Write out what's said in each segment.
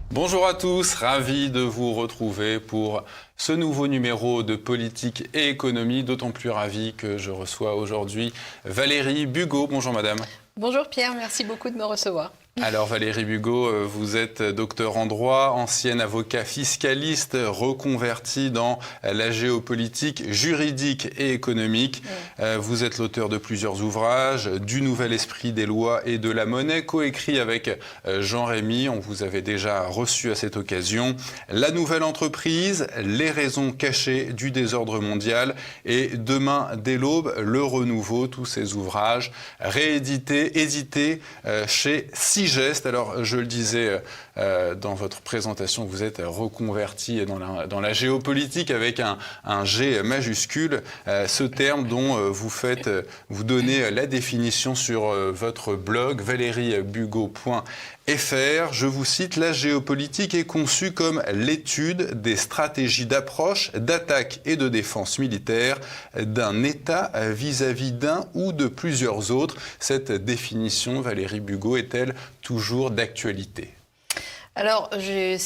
Bonjour à tous, ravi de vous retrouver pour ce nouveau numéro de Politique et Économie, d'autant plus ravi que je reçois aujourd'hui Valérie Bugeaud. Bonjour madame. Bonjour Pierre, merci beaucoup de me recevoir. Alors Valérie Bugeaud, vous êtes docteur en droit, ancienne avocat fiscaliste, reconvertie dans la géopolitique juridique et économique. Vous êtes l'auteur de plusieurs ouvrages, du Nouvel Esprit des lois et de la monnaie, coécrit avec Jean Rémy, on vous avait déjà reçu à cette occasion. La nouvelle entreprise, les raisons cachées du désordre mondial et Demain dès l'aube, le renouveau, tous ces ouvrages réédités, édités chez Sigest. Alors, je le disais dans votre présentation, vous êtes reconverti dans la géopolitique avec un G majuscule. Ce terme dont vous donnez la définition sur votre blog valériebugeaud.fr. Je vous cite, la géopolitique est conçue comme l'étude des stratégies d'approche, d'attaque et de défense militaire d'un État vis-à-vis d'un ou de plusieurs autres. Cette définition, Valérie Bugeaud, est-elle toujours d'actualité ? Alors, j'ai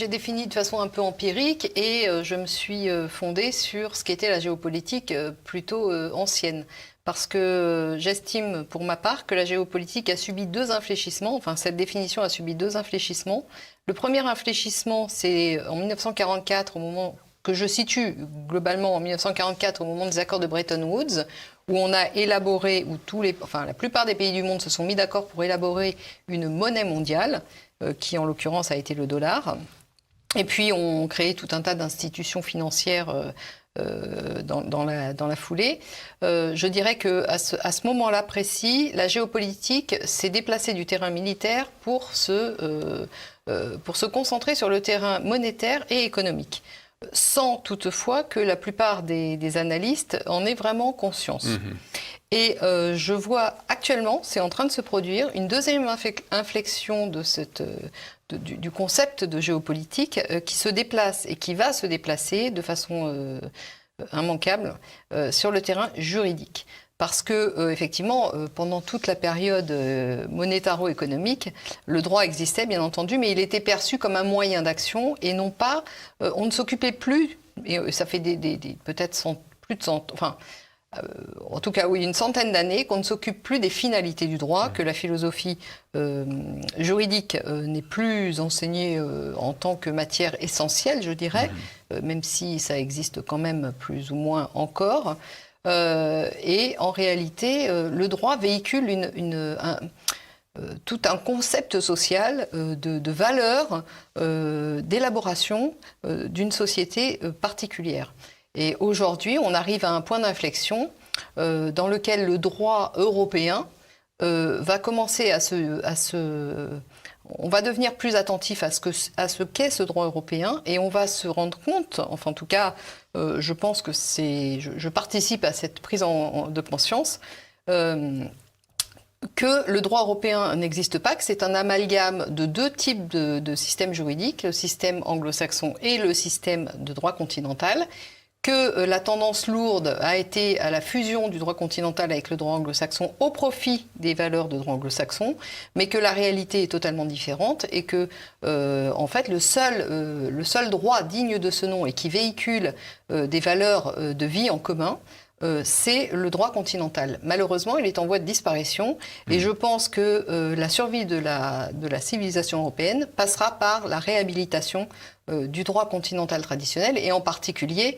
défini de façon un peu empirique et je me suis fondée sur ce qu'était la géopolitique plutôt ancienne. Parce que j'estime, pour ma part, que la géopolitique a subi deux infléchissements. Enfin, cette définition a subi deux infléchissements. Le premier infléchissement, c'est en 1944, au moment que je situe globalement en 1944, au moment des accords de Bretton Woods, où on a élaboré, la plupart des pays du monde se sont mis d'accord pour élaborer une monnaie mondiale, qui en l'occurrence a été le dollar. Et puis on crée tout un tas d'institutions financières dans la foulée. Je dirais qu'à ce moment-là précis, la géopolitique s'est déplacée du terrain militaire pour se concentrer sur le terrain monétaire et économique, sans toutefois que la plupart des analystes en aient vraiment conscience. Et je vois actuellement, c'est en train de se produire, une deuxième inflexion du concept de géopolitique qui se déplace et qui va se déplacer de façon immanquable sur le terrain juridique. Parce que, effectivement, pendant toute la période monétaro-économique, le droit existait, bien entendu, mais il était perçu comme un moyen d'action et non pas... on ne s'occupait plus, et ça fait peut-être plus de 100... Enfin, en tout cas, oui, une centaine d'années qu'on ne s'occupe plus des finalités du droit, que la philosophie juridique n'est plus enseignée en tant que matière essentielle, je dirais, même si ça existe quand même plus ou moins encore. Et en réalité, le droit véhicule tout un concept social de valeur, d'élaboration d'une société particulière. Et aujourd'hui, on arrive à un point d'inflexion dans lequel le droit européen va commencer on va devenir plus attentif à ce qu'est ce droit européen et on va se rendre compte, enfin en tout cas, je pense que je participe à cette prise de conscience, que le droit européen n'existe pas, que c'est un amalgame de deux types de systèmes juridiques, le système anglo-saxon et le système de droit continental, que la tendance lourde a été à la fusion du droit continental avec le droit anglo-saxon au profit des valeurs de droit anglo-saxon, mais que la réalité est totalement différente et que, en fait, le seul droit digne de ce nom et qui véhicule des valeurs de vie en commun, c'est le droit continental. Malheureusement, il est en voie de disparition et je pense que la survie de la civilisation européenne passera par la réhabilitation du droit continental traditionnel et en particulier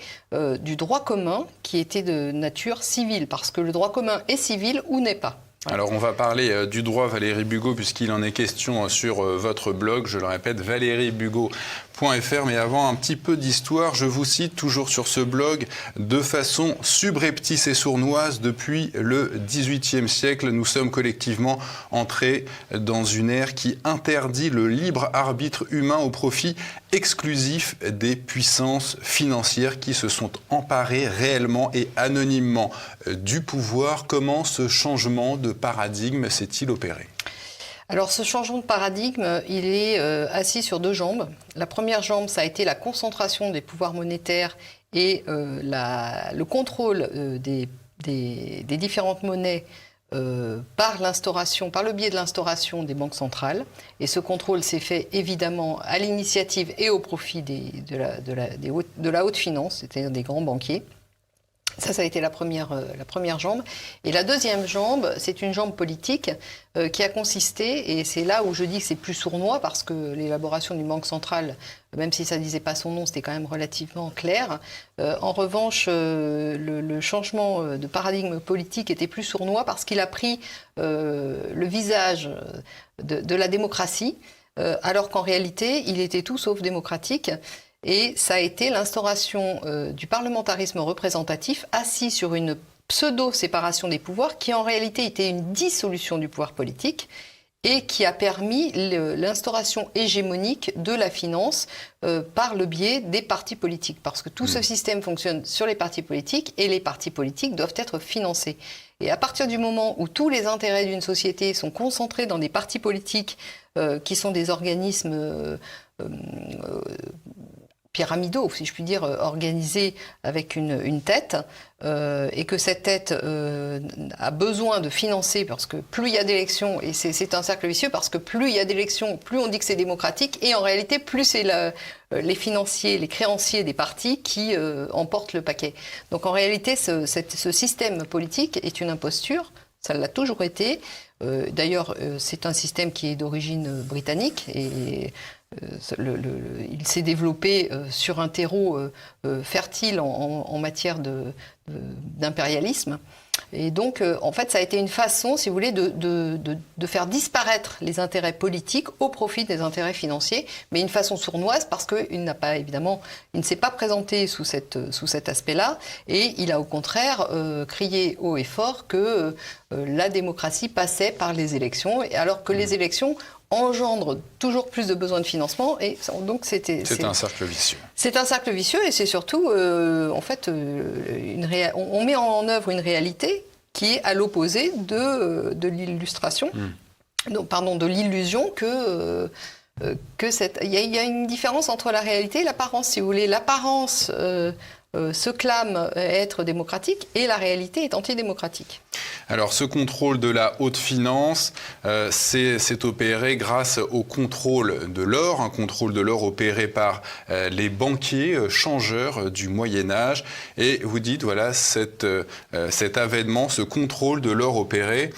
du droit commun qui était de nature civile, parce que le droit commun est civil ou n'est pas. Alors on va parler du droit, Valérie Bugeaud, puisqu'il en est question sur votre blog, je le répète, valériebugeaud.fr. Mais avant, un petit peu d'histoire. Je vous cite toujours sur ce blog: de façon subreptice et sournoise, depuis le XVIIIe siècle, nous sommes collectivement entrés dans une ère qui interdit le libre arbitre humain au profit exclusif des puissances financières qui se sont emparées réellement et anonymement du pouvoir. Comment ce changement de paradigme s'est-il opéré ? Alors ce changement de paradigme, il est assis sur deux jambes. La première jambe, ça a été la concentration des pouvoirs monétaires et le contrôle des différentes monnaies par le biais de l'instauration des banques centrales. Et ce contrôle s'est fait évidemment à l'initiative et au profit de la haute finance, c'est-à-dire des grands banquiers. Ça a été la première jambe. Et la deuxième jambe, c'est une jambe politique qui a consisté, et c'est là où je dis que c'est plus sournois, parce que l'élaboration d'une banque centrale, même si ça ne disait pas son nom, c'était quand même relativement clair. En revanche, le changement de paradigme politique était plus sournois parce qu'il a pris le visage de la démocratie, alors qu'en réalité, il était tout sauf démocratique. Et ça a été l'instauration du parlementarisme représentatif assis sur une pseudo-séparation des pouvoirs qui en réalité était une dissolution du pouvoir politique et qui a permis l'instauration hégémonique de la finance par le biais des partis politiques. Parce que tout ce système fonctionne sur les partis politiques et les partis politiques doivent être financés. Et à partir du moment où tous les intérêts d'une société sont concentrés dans des partis politiques qui sont des organismes pyramidaux, si je puis dire, organisés avec une tête, et que cette tête a besoin de financer, parce que plus il y a d'élections, et c'est un cercle vicieux, parce que plus il y a d'élections, plus on dit que c'est démocratique, et en réalité, plus c'est les financiers, les créanciers des partis qui emportent le paquet. Donc en réalité, ce système politique est une imposture, ça l'a toujours été. D'ailleurs, c'est un système qui est d'origine britannique, et il s'est développé sur un terreau fertile en matière d'impérialisme. Et donc, en fait, ça a été une façon, si vous voulez, de faire disparaître les intérêts politiques au profit des intérêts financiers, mais une façon sournoise parce qu'il ne s'est pas présenté sous cet aspect-là, et il a au contraire crié haut et fort que la démocratie passait par les élections, alors que les élections engendre toujours plus de besoins de financement, et donc c'est un cercle vicieux. C'est un cercle vicieux, et c'est surtout en fait on met en œuvre une réalité qui est à l'opposé de l'illustration, de l'illusion que il y a une différence entre la réalité et l'apparence, si vous voulez. L'apparence se clame être démocratique et la réalité est antidémocratique. Alors ce contrôle de la haute finance s'est opéré grâce au contrôle de l'or, un contrôle de l'or opéré par les banquiers changeurs du Moyen-Âge. Et vous dites, voilà, cet avènement, ce contrôle de l'or opéré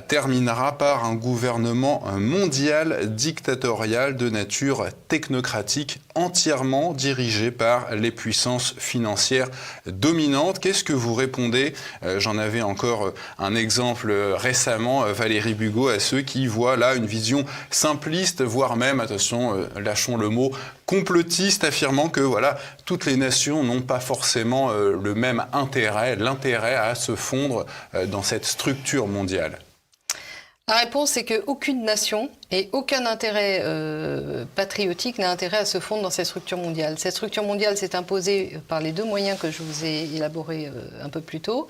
terminera par un gouvernement mondial dictatorial de nature technocratique, entièrement dirigé par les puissances financières dominantes. Qu'est-ce que vous répondez? J'en avais encore un exemple récemment, Valérie Bugeaud, à ceux qui voient là une vision simpliste, voire même, attention, lâchons le mot, complotiste, affirmant que voilà, toutes les nations n'ont pas forcément le même intérêt, l'intérêt à se fondre dans cette structure mondiale. La réponse, c'est qu'aucune nation et aucun intérêt patriotique n'a intérêt à se fondre dans cette structure mondiale. Cette structure mondiale s'est imposée par les deux moyens que je vous ai élaborés un peu plus tôt.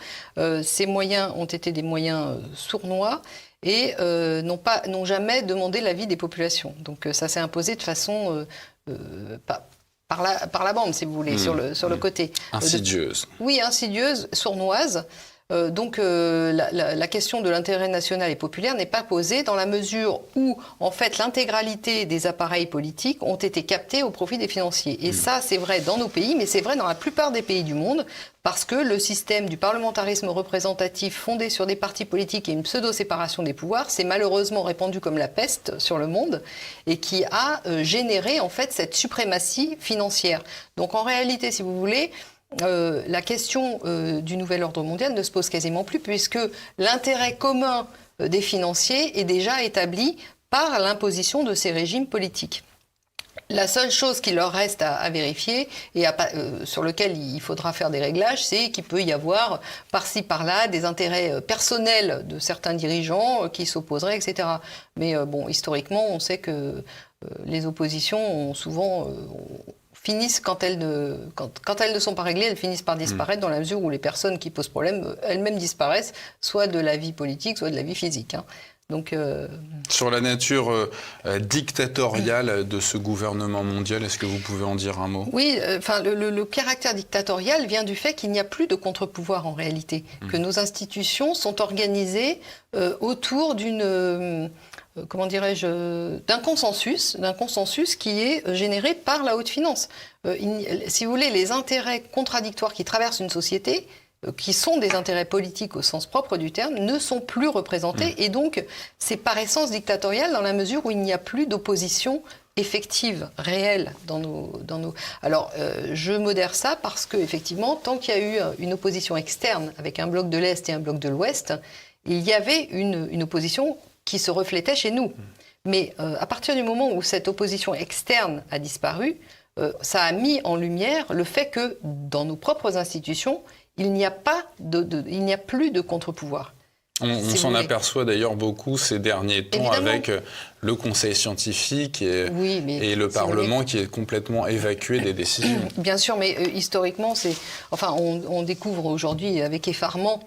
Ces moyens ont été des moyens sournois et n'ont jamais demandé l'avis des populations. Donc ça s'est imposé de façon par la bande, si vous voulez, sur le côté. Insidieuse. Oui, insidieuse, sournoise. Donc la question de l'intérêt national et populaire n'est pas posée dans la mesure où, en fait, l'intégralité des appareils politiques ont été captés au profit des financiers. Et ça, c'est vrai dans nos pays, mais c'est vrai dans la plupart des pays du monde, parce que le système du parlementarisme représentatif fondé sur des partis politiques et une pseudo-séparation des pouvoirs s'est malheureusement répandu comme la peste sur le monde et qui a généré, en fait, cette suprématie financière. Donc en réalité, si vous voulez, la question du nouvel ordre mondial ne se pose quasiment plus, puisque l'intérêt commun des financiers est déjà établi par l'imposition de ces régimes politiques. La seule chose qu'il leur reste à vérifier et sur lequel il faudra faire des réglages, c'est qu'il peut y avoir par-ci par-là des intérêts personnels de certains dirigeants qui s'opposeraient, etc. Mais bon, historiquement, on sait que les oppositions ont souvent finissent quand elles ne sont pas réglées, elles finissent par disparaître dans la mesure où les personnes qui posent problème elles-mêmes disparaissent, soit de la vie politique, soit de la vie physique. Hein. Donc, sur la nature dictatoriale de ce gouvernement mondial, est-ce que vous pouvez en dire un mot? Oui, le caractère dictatorial vient du fait qu'il n'y a plus de contre-pouvoir en réalité, que nos institutions sont organisées autour d'une... comment dirais-je, d'un consensus qui est généré par la haute finance. Si vous voulez, les intérêts contradictoires qui traversent une société, qui sont des intérêts politiques au sens propre du terme, ne sont plus représentés. Et donc, c'est par essence dictatorial dans la mesure où il n'y a plus d'opposition effective, réelle dans nos... Alors, je modère ça parce qu'effectivement, tant qu'il y a eu une opposition externe avec un bloc de l'Est et un bloc de l'Ouest, il y avait une opposition qui se reflétait chez nous. Mais à partir du moment où cette opposition externe a disparu, ça a mis en lumière le fait que dans nos propres institutions, il n'y a plus de contre-pouvoir. On s'en aperçoit d'ailleurs beaucoup ces derniers temps. Évidemment. Avec le Conseil scientifique et le Parlement qui est complètement évacué des décisions. Bien sûr, mais historiquement, on découvre aujourd'hui avec effarement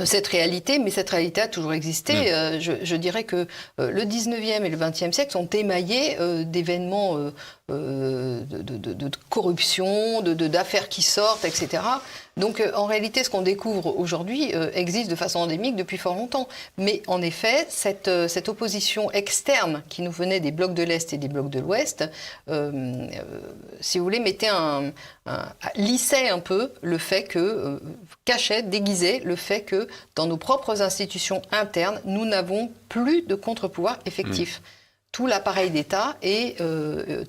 cette réalité, mais cette réalité a toujours existé. Je dirais que le 19e et le 20e siècle sont émaillés d'événements de corruption, d'affaires qui sortent, etc. Donc en réalité, ce qu'on découvre aujourd'hui existe de façon endémique depuis fort longtemps. Mais en effet, cette opposition externe qui nous venait des blocs de l'Est et des blocs de l'Ouest, si vous voulez, lissait un peu le fait que, cachait, déguisait le fait que dans nos propres institutions internes, nous n'avons plus de contre-pouvoir effectif. Tout l'appareil d'État est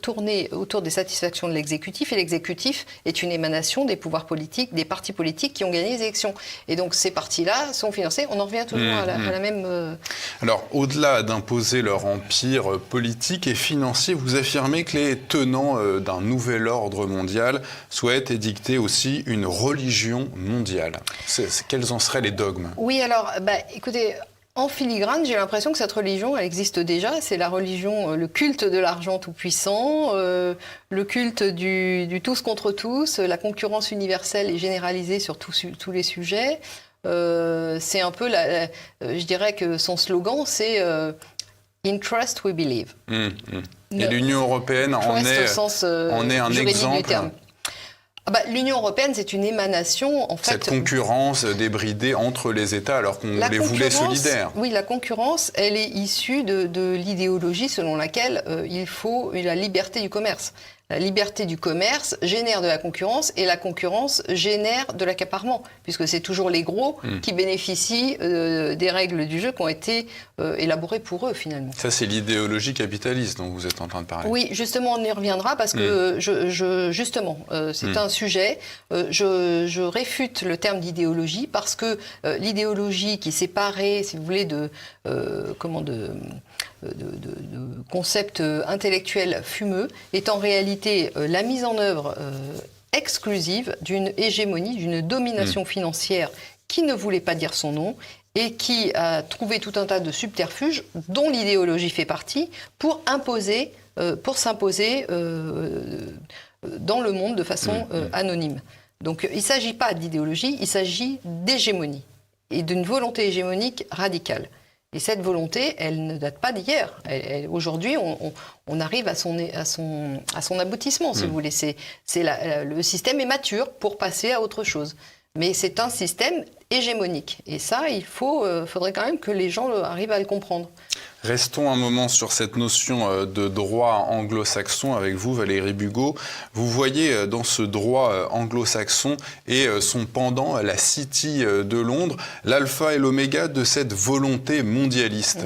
tourné autour des satisfactions de l'exécutif, et l'exécutif est une émanation des pouvoirs politiques, des partis politiques qui ont gagné les élections. Et donc ces partis-là sont financés, on en revient toujours à la même... Alors, au-delà d'imposer leur empire politique et financier, vous affirmez que les tenants d'un nouvel ordre mondial souhaitent édicter aussi une religion mondiale. Quels en seraient les dogmes? Oui, alors, écoutez... En filigrane, j'ai l'impression que cette religion, elle existe déjà. C'est la religion, le culte de l'argent tout-puissant, le culte du tous contre tous, la concurrence universelle et généralisée sur tous les sujets. C'est un peu, je dirais que son slogan, c'est « In trust we believe ». Et l'Union européenne en est un exemple. L'Union européenne, c'est une émanation, en fait... Cette concurrence débridée entre les États, alors qu'on les voulait solidaires. Oui, la concurrence, elle est issue de l'idéologie selon laquelle il faut la liberté du commerce. La liberté du commerce génère de la concurrence, et la concurrence génère de l'accaparement, puisque c'est toujours les gros qui bénéficient des règles du jeu qui ont été élaborées pour eux, finalement. Ça, c'est l'idéologie capitaliste dont vous êtes en train de parler. Oui, justement, on y reviendra, parce que, c'est un sujet. Je réfute le terme d'idéologie, parce que l'idéologie qui séparait, si vous voulez, de concepts intellectuels fumeux est en réalité la mise en œuvre exclusive d'une hégémonie, d'une domination financière qui ne voulait pas dire son nom et qui a trouvé tout un tas de subterfuges dont l'idéologie fait partie pour s'imposer dans le monde de façon anonyme. Donc il ne s'agit pas d'idéologie, il s'agit d'hégémonie et d'une volonté hégémonique radicale. Et cette volonté, elle ne date pas d'hier. Aujourd'hui, on arrive à son aboutissement, si vous voulez. Le système est mature pour passer à autre chose. Mais c'est un système hégémonique. Et ça, faudrait quand même que les gens arrivent à le comprendre. Restons un moment sur cette notion de droit anglo-saxon avec vous, Valérie Bugeaud. Vous voyez dans ce droit anglo-saxon et son pendant, la City de Londres, l'alpha et l'oméga de cette volonté mondialiste.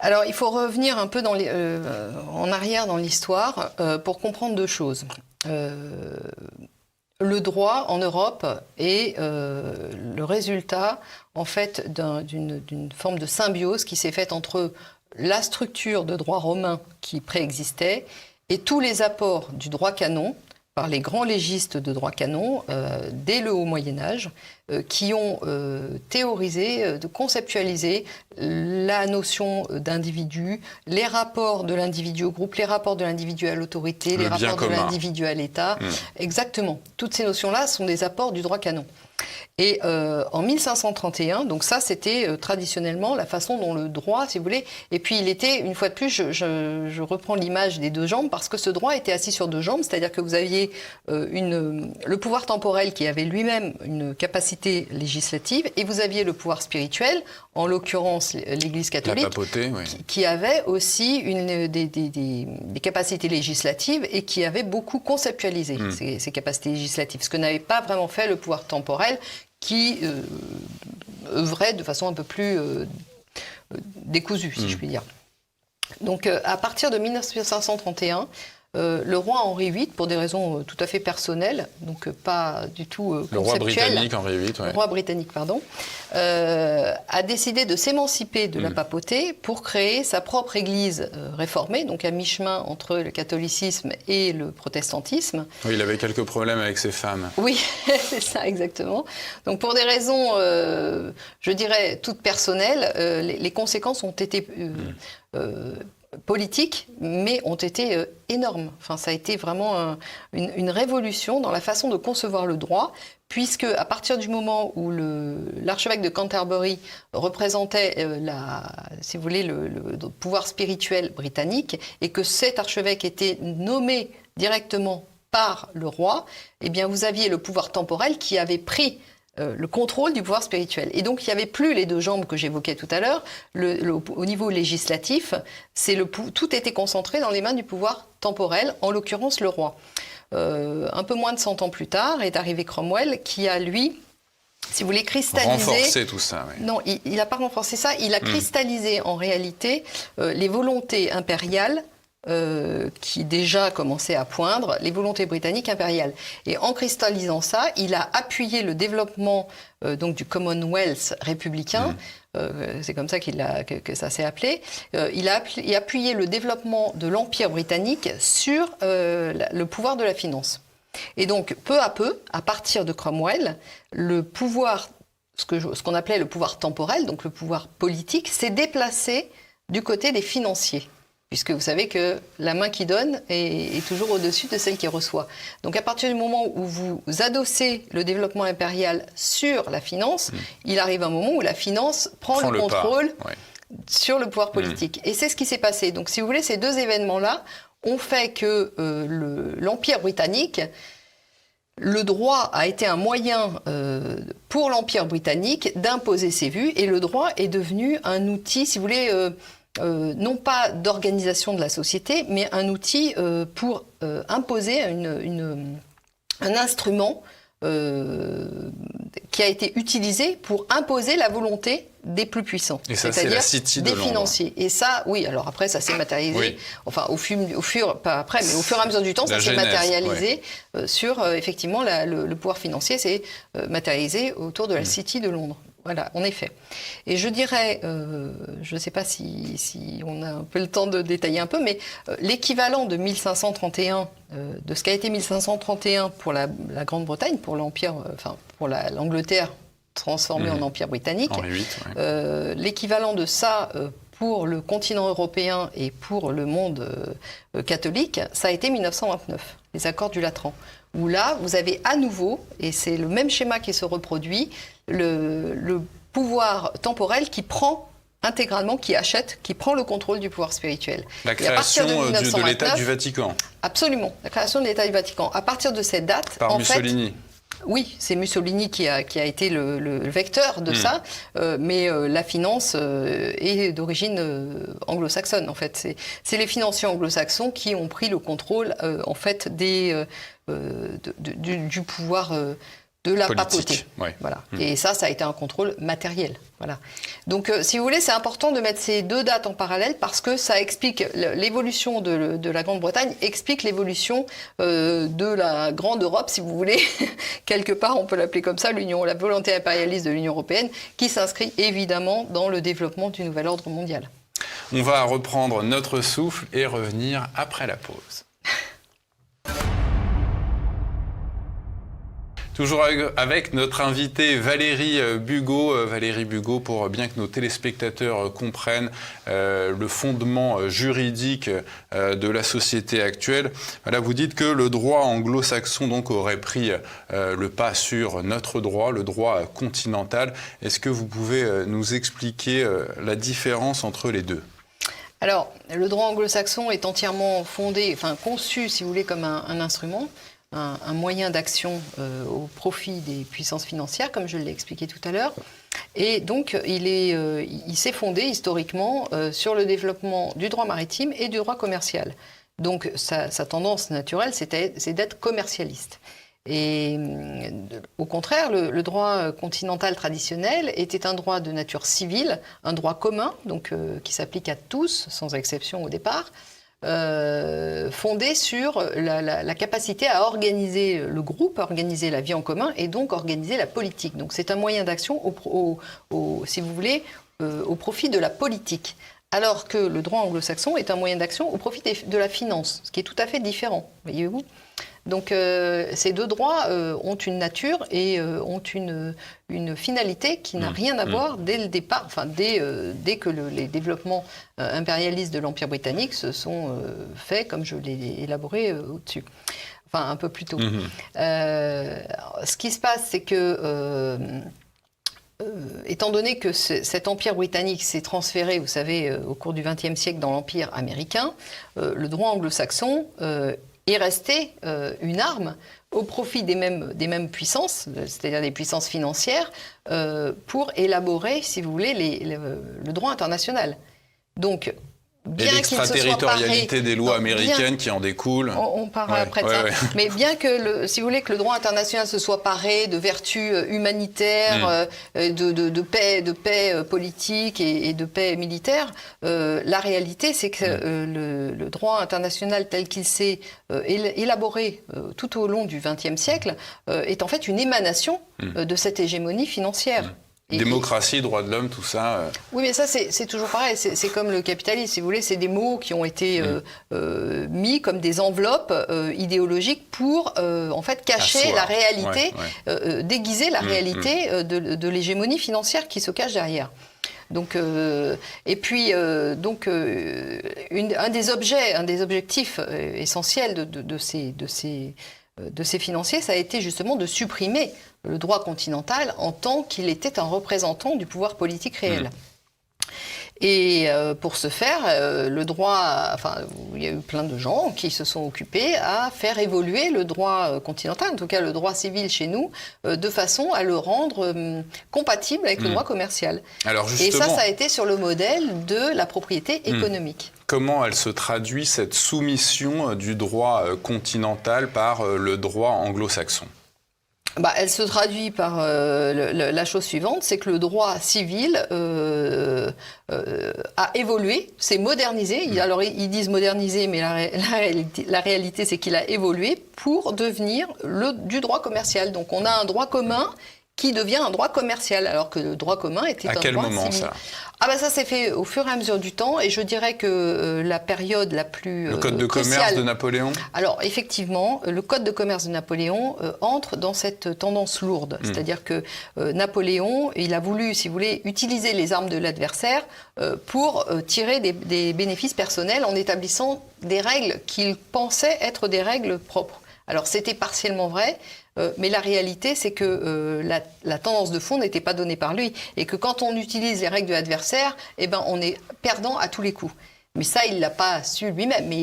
Alors, il faut revenir un peu en arrière dans l'histoire pour comprendre deux choses. Le droit en Europe est le résultat, en fait, d'une forme de symbiose qui s'est faite entre la structure de droit romain qui préexistait et tous les apports du droit canon par les grands légistes de droit canon dès le haut Moyen-Âge qui ont théorisé, conceptualisé la notion d'individu, les rapports de l'individu au groupe, les rapports de l'individu à l'autorité, les rapports de l'individu à l'État. Exactement. Toutes ces notions-là sont des apports du droit canon. Et en 1531, donc ça c'était traditionnellement la façon dont le droit, si vous voulez, et puis il était, une fois de plus, je reprends l'image des deux jambes, parce que ce droit était assis sur deux jambes, c'est-à-dire que vous aviez le pouvoir temporel qui avait lui-même une capacité législative, et vous aviez le pouvoir spirituel, en l'occurrence l'Église catholique, la papauté, oui. qui avait aussi des capacités législatives et qui avait beaucoup conceptualisé ces capacités législatives, ce que n'avait pas vraiment fait le pouvoir temporel, qui œuvrait de façon un peu plus décousue, si je puis dire. Donc, à partir de 1531, le roi Henri VIII, pour des raisons tout à fait personnelles, donc pas du tout conceptuelles... Le roi britannique Henri VIII, Le roi britannique, pardon, a décidé de s'émanciper de la papauté pour créer sa propre église réformée, donc à mi-chemin entre le catholicisme et le protestantisme. Oui, il avait quelques problèmes avec ses femmes. Oui, c'est ça, exactement. Donc pour des raisons, je dirais, toutes personnelles, les conséquences ont été... politiques, mais ont été énormes. Enfin, ça a été vraiment une révolution dans la façon de concevoir le droit, puisque à partir du moment où l'archevêque de Canterbury représentait, si vous voulez, le pouvoir spirituel britannique, et que cet archevêque était nommé directement par le roi, eh bien, vous aviez le pouvoir temporel qui avait pris le contrôle du pouvoir spirituel. Et donc, il n'y avait plus les deux jambes que j'évoquais tout à l'heure. Au niveau législatif, tout était concentré dans les mains du pouvoir temporel, en l'occurrence le roi. Un peu moins de 100 ans plus tard est arrivé Cromwell, qui a, lui, si vous voulez, cristallisé... Renforcer tout ça, oui. Non, il n'a pas renforcé ça. Il a cristallisé, en réalité, les volontés impériales qui déjà commençait à poindre, les volontés britanniques impériales. Et en cristallisant ça, il a appuyé le développement donc du Commonwealth républicain, c'est comme ça que ça s'est appelé, il a appuyé le développement de l'Empire britannique sur le pouvoir de la finance. Et donc, peu à peu, à partir de Cromwell, le pouvoir, ce qu'on appelait le pouvoir temporel, donc le pouvoir politique, s'est déplacé du côté des financiers. Puisque vous savez que la main qui donne est toujours au-dessus de celle qui reçoit. Donc à partir du moment où vous adossez le développement impérial sur la finance, il arrive un moment où la finance prend le contrôle sur le pouvoir politique. Et c'est ce qui s'est passé. Donc si vous voulez, ces deux événements-là ont fait que l'Empire britannique, le droit a été un moyen pour l'Empire britannique d'imposer ses vues, et le droit est devenu un outil, si vous voulez... non pas d'organisation de la société, mais un outil pour imposer un instrument qui a été utilisé pour imposer la volonté des plus puissants, c'est-à-dire des financiers. Et ça, oui, alors après, ça s'est matérialisé, enfin, au fur, pas après, mais au fur et à mesure du temps, ça s'est matérialisé sur, effectivement, le pouvoir financier s'est matérialisé autour de la City de Londres. Voilà, en effet. Et je dirais, je ne sais pas si on a un peu le temps de détailler un peu, mais l'équivalent de 1531, de ce qu'a été 1531 pour la Grande-Bretagne, pour l'Empire, enfin pour l'Angleterre transformée en Empire britannique, l'équivalent de ça pour le continent européen et pour le monde catholique, ça a été 1929, les accords du Latran. Où là, vous avez à nouveau, et c'est le même schéma qui se reproduit, le pouvoir temporel qui prend intégralement, qui achète, qui prend le contrôle du pouvoir spirituel. La création de l'État du Vatican. Absolument, la création de l'État du Vatican. À partir de cette date... Par Mussolini. Oui, c'est Mussolini qui a été le vecteur de ça, mais la finance est d'origine anglo-saxonne, en fait. C'est les financiers anglo-saxons qui ont pris le contrôle, en fait, du pouvoir de la papauté. Voilà. Et ça a été un contrôle matériel. Voilà. Donc, si vous voulez, c'est important de mettre ces deux dates en parallèle parce que ça explique l'évolution de la Grande-Bretagne, explique l'évolution de la Grande Europe, si vous voulez. Quelque part, on peut l'appeler comme ça, la volonté impérialiste de l'Union européenne, qui s'inscrit évidemment dans le développement du nouvel ordre mondial. On va reprendre notre souffle et revenir après la pause. Toujours avec notre invitée Valérie Bugeaud. Valérie Bugeaud, pour bien que nos téléspectateurs comprennent le fondement juridique de la société actuelle. Voilà, vous dites que le droit anglo-saxon donc aurait pris le pas sur notre droit, le droit continental. Est-ce que vous pouvez nous expliquer la différence entre les deux ? Alors, le droit anglo-saxon est entièrement conçu, si vous voulez, comme un instrument. Un moyen d'action au profit des puissances financières, comme je l'ai expliqué tout à l'heure. Et donc, il s'est fondé historiquement sur le développement du droit maritime et du droit commercial. Donc, sa tendance naturelle, c'est d'être commercialiste. Et au contraire, le droit continental traditionnel était un droit de nature civile, un droit commun, donc qui s'applique à tous, sans exception au départ, fondé sur la capacité à organiser le groupe, à organiser la vie en commun et donc organiser la politique. Donc c'est un moyen d'action, si vous voulez, au profit de la politique. Alors que le droit anglo-saxon est un moyen d'action au profit de la finance, ce qui est tout à fait différent, voyez-vous. Donc ces deux droits ont une nature et ont une finalité qui n'a rien à voir dès le départ, dès que les développements impérialistes de l'Empire britannique se sont faits, comme je l'ai élaboré au-dessus, un peu plus tôt. Ce qui se passe, c'est que étant donné que cet empire britannique s'est transféré, vous savez, au cours du XXe siècle dans l'empire américain, le droit anglo-saxon est resté une arme au profit des mêmes puissances, c'est-à-dire des puissances financières, pour élaborer, si vous voulez, le droit international. Donc, et l'extraterritorialité des lois américaines qui en découlent. On parlera après de ça. Ouais. Mais bien que, si vous voulez, que le droit international se soit paré de vertus humanitaires, de paix politique et de paix militaire, la réalité, c'est que le droit international tel qu'il s'est élaboré tout au long du XXe siècle est en fait une émanation de cette hégémonie financière. Démocratie, droits de l'homme, tout ça. Oui, mais ça, c'est toujours pareil. C'est comme le capitalisme, si vous voulez. C'est des mots qui ont été mis comme des enveloppes idéologiques pour, en fait, cacher la réalité, déguiser la réalité de l'hégémonie financière qui se cache derrière. Donc, et puis, un des objectifs essentiels de ces financiers, ça a été justement de supprimer le droit continental en tant qu'il était un représentant du pouvoir politique réel. Et pour ce faire, le droit, il y a eu plein de gens qui se sont occupés à faire évoluer le droit continental, en tout cas le droit civil chez nous, de façon à le rendre compatible avec le droit commercial. Alors justement, et ça a été sur le modèle de la propriété économique. Comment elle se traduit, cette soumission du droit continental par le droit anglo-saxon ? Elle se traduit par la chose suivante, c'est que le droit civil a évolué, s'est modernisé. Alors ils disent modernisé, mais la réalité c'est qu'il a évolué pour devenir du droit commercial. Donc on a un droit commun qui devient un droit commercial, alors que le droit commun était un droit civil. À quel moment ça ? Ça s'est fait au fur et à mesure du temps, et je dirais que la période la plus Le Code de commerce de Napoléon ? Alors, effectivement, le Code de commerce de Napoléon entre dans cette tendance lourde. C'est-à-dire que Napoléon, il a voulu, si vous voulez, utiliser les armes de l'adversaire pour tirer des bénéfices personnels en établissant des règles qu'il pensait être des règles propres. Alors, c'était partiellement vrai, mais la réalité, c'est que la tendance de fond n'était pas donnée par lui. Et que quand on utilise les règles de l'adversaire, on est perdant à tous les coups. Mais ça, il ne l'a pas su lui-même. Mais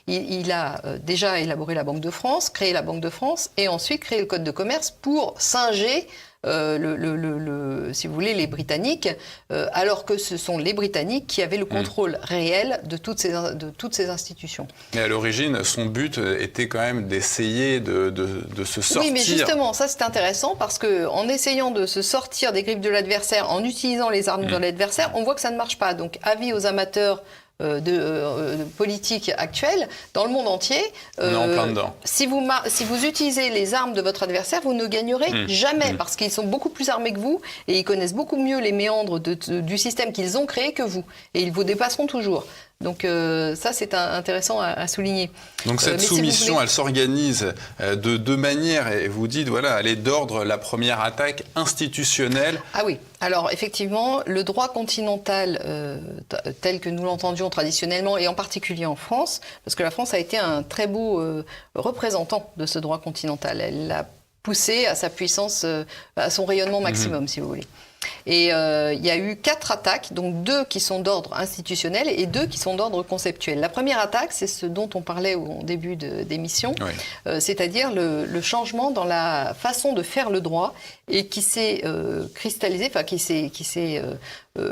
il a déjà élaboré la Banque de France, créé la Banque de France, et ensuite créé le Code de commerce pour singer si vous voulez, les Britanniques, alors que ce sont les Britanniques qui avaient le contrôle réel de toutes ces institutions. Mais à l'origine, son but était quand même d'essayer de se sortir. Oui, mais justement, ça c'est intéressant parce qu'en essayant de se sortir des griffes de l'adversaire, en utilisant les armes de l'adversaire, on voit que ça ne marche pas. Donc, avis aux amateurs politique actuelle, dans le monde entier, on est en plein dedans. Si vous utilisez les armes de votre adversaire, vous ne gagnerez jamais, parce qu'ils sont beaucoup plus armés que vous et ils connaissent beaucoup mieux les méandres du système qu'ils ont créé que vous. Et ils vous dépasseront toujours. Donc ça, c'est intéressant à souligner. Donc cette soumission, elle s'organise de deux manières. Et vous dites, voilà, elle est d'ordre la première attaque institutionnelle. Ah oui. Alors effectivement, le droit continental tel que nous l'entendions traditionnellement, et en particulier en France, parce que la France a été un très beau représentant de ce droit continental. Elle l'a poussé à sa puissance, à son rayonnement maximum, si vous voulez. Et il y a eu 4 attaques, donc 2 qui sont d'ordre institutionnel et 2 qui sont d'ordre conceptuel. La première attaque, c'est ce dont on parlait au début d'émission, c'est-à-dire le changement dans la façon de faire le droit et qui s'est cristallisé, enfin qui s'est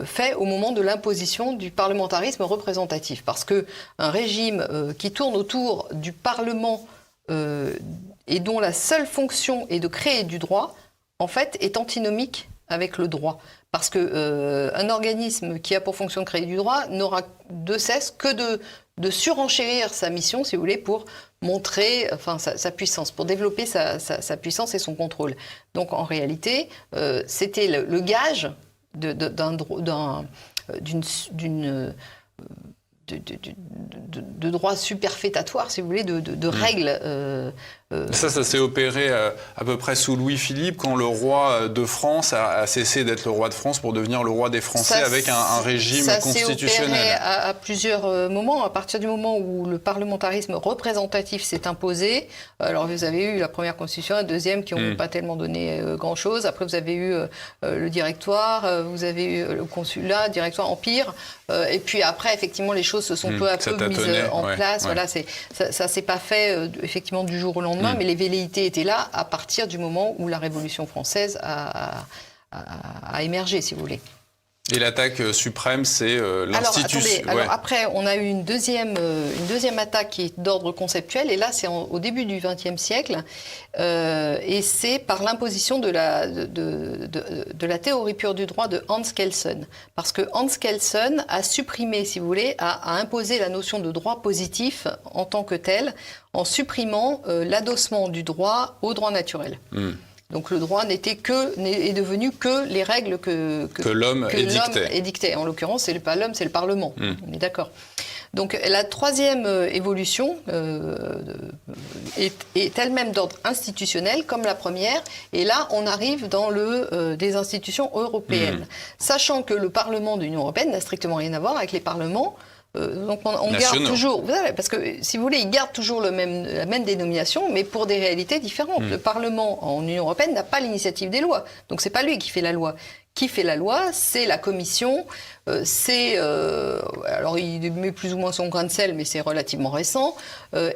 fait au moment de l'imposition du parlementarisme représentatif. Parce qu'un régime qui tourne autour du Parlement et dont la seule fonction est de créer du droit, en fait, est antinomique avec le droit. Parce qu'un organisme qui a pour fonction de créer du droit n'aura de cesse que de surenchérir sa mission, si vous voulez, pour montrer sa puissance, pour développer sa puissance et son contrôle. Donc en réalité, c'était le gage de droit superfétatoire, si vous voulez, de règles. Ça s'est opéré à peu près sous Louis-Philippe, quand le roi de France a cessé d'être le roi de France pour devenir le roi des Français avec un régime constitutionnel. Ça s'est opéré à plusieurs moments. À partir du moment où le parlementarisme représentatif s'est imposé, alors vous avez eu la première constitution, la deuxième qui n'ont pas tellement donné grand-chose. Après, vous avez eu le directoire, vous avez eu le consulat, directoire, empire. Et puis après, effectivement, les choses se sont peu à peu mises en place. Voilà, ça s'est pas fait effectivement du jour au lendemain. Mais les velléités étaient là à partir du moment où la Révolution française a émergé, si vous voulez. Et l'attaque suprême, c'est l'institution. Alors après, on a eu une deuxième attaque qui est d'ordre conceptuel, et là, c'est au début du XXe siècle, et c'est par l'imposition de la théorie pure du droit de Hans Kelsen. Parce que Hans Kelsen a supprimé, si vous voulez, a imposé la notion de droit positif en tant que tel, en supprimant l'adossement du droit au droit naturel. Donc le droit est devenu que les règles que l'homme édictait. En l'occurrence, c'est pas l'homme, c'est le Parlement. On est d'accord. Donc la troisième évolution est elle-même d'ordre institutionnel, comme la première. Et là, on arrive dans des institutions européennes. Sachant que le Parlement de l'Union européenne n'a strictement rien à voir avec les parlements. Donc on garde toujours, parce que si vous voulez, ils gardent toujours la même dénomination, mais pour des réalités différentes. Le Parlement en Union européenne n'a pas l'initiative des lois, donc c'est pas lui qui fait la loi. Qui fait la loi, c'est la Commission, alors il met plus ou moins son grain de sel, mais c'est relativement récent,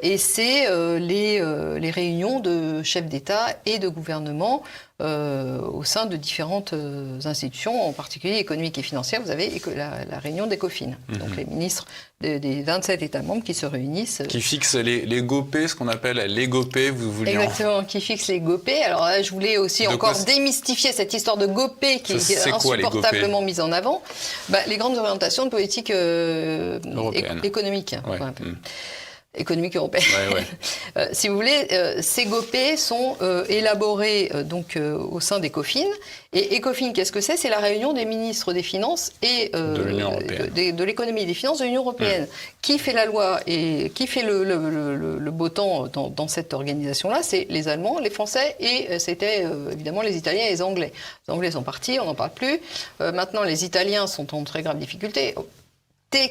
et c'est les réunions de chefs d'État et de gouvernement au sein de différentes institutions, en particulier économiques et financières. Vous avez la réunion d'ECOFIN, donc les ministres des 27 États membres qui se réunissent. Qui fixent les GOPÉ, ce qu'on appelle les GOPÉ, vous vouliez. Exactement, qui fixent les GOPÉ. Alors là, je voulais aussi encore démystifier cette histoire de GOPÉ qui est insupportablement mise en avant. Les grandes orientations de politique économique. Économique européenne. Si vous voulez, ces GOPÉ sont élaborés au sein d'ECOFIN. Et ECOFIN, qu'est-ce que c'est ? C'est la réunion des ministres des Finances et de l'économie et des finances de l'Union européenne. Qui fait la loi et qui fait le beau temps dans cette organisation-là ? C'est les Allemands, les Français et c'était évidemment les Italiens et les Anglais. Les Anglais sont partis, on n'en parle plus. Maintenant, les Italiens sont en très grave difficulté.